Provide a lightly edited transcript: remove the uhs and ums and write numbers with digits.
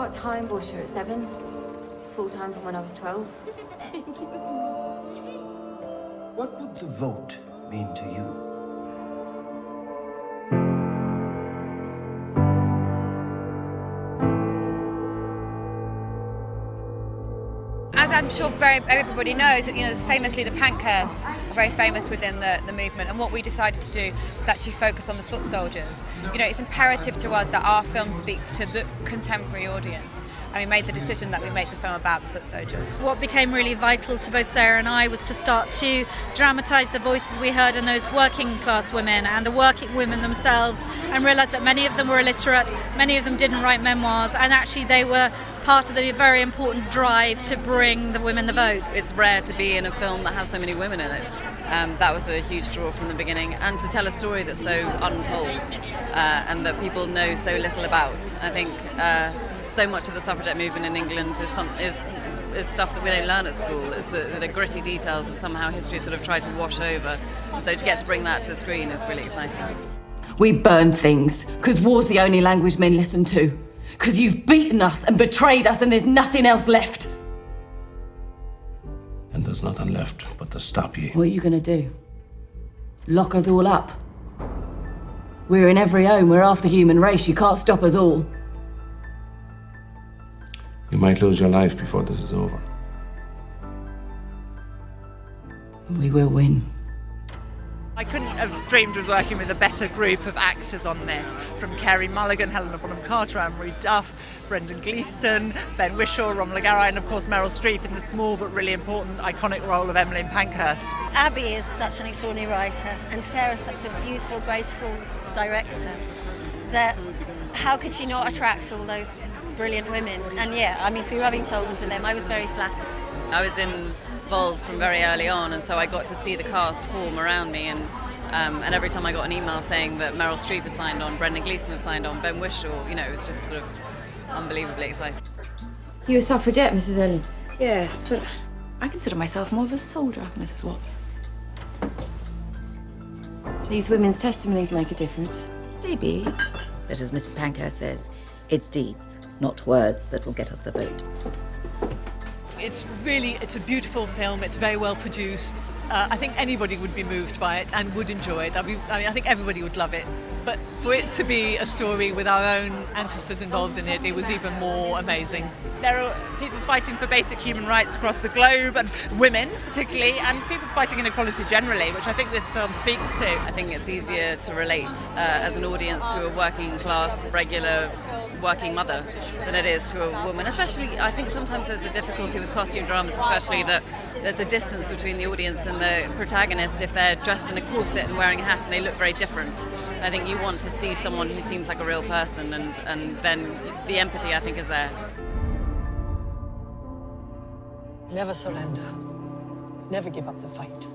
part-time busher at 7. Full-time from when I was 12. What would the vote mean to you? As I'm sure everybody knows, that there's famously the PANKHURST are very famous within the movement, and what we decided to do was actually focus on the foot soldiers. It's imperative to us that our film speaks to the contemporary audience, and we made the decision that we make the film about the foot soldiers. What became really vital to both Sarah and I was to start to dramatise the voices we heard in those working class women and the working women themselves, and realise that many of them were illiterate, many of them didn't write memoirs, and actually they were part of the very important drive to bring the women the vote. It's rare to be in a film that has so many women in it. That was a huge draw from the beginning, and to tell a story that's so untold and that people know so little about. I think so much of the suffragette movement in England is stuff that we don't learn at school. It's the gritty details that somehow history sort of tried to wash over. And so to get to bring that to the screen is really exciting. We burn things because war's the only language men listen to. Because you've beaten us and betrayed us and there's nothing else left. And there's nothing left but to stop you. What are you going to do? Lock us all up? We're in every home, we're half the human race, you can't stop us all. You might lose your life before this is over. We will win. I couldn't have dreamed of working with a better group of actors on this, from Carey, Mulligan, HELEN, Carter, Anne-Marie Duff, Brendan Gleeson, Ben Whishaw, Romola Garai, and of course Meryl Streep in the small but really important iconic role of EMMELINE Pankhurst. Abby is such an extraordinary writer, and Sarah's such a beautiful, graceful director that how could she not attract all those brilliant women? And yeah, I mean, to be rubbing shoulders with them, I was very flattered. I was involved from very early on, and so I got to see the cast form around me, and every time I got an email saying that Meryl Streep was signed on, Brendan Gleeson was signed on, Ben Whishaw, it was just sort of unbelievably exciting. You a suffragette, Mrs. Helen? Yes, but I consider myself more of a soldier, Mrs. Watts. These women's testimonies make a difference. Maybe, but as Mrs. Pankhurst says, it's deeds, not words, that will get us the vote. It's a beautiful film, it's very well produced. I think anybody would be moved by it and would enjoy it. I think everybody would love it. But for it to be a story with our own ancestors involved in it, it was even more amazing. There are people fighting for basic human rights across the globe, and women particularly, and people fighting inequality generally, which I think this film speaks to. I think it's easier to relate as an audience to a working class, regular working mother than it is to a woman. Especially, I think sometimes there's a difficulty with costume dramas, especially that there's a distance between the audience and the protagonist if they're dressed in a corset and wearing a hat and they look very different. I think you want to see someone who seems like a real person, and then the empathy, I think, is there. Never surrender. Never give up the fight.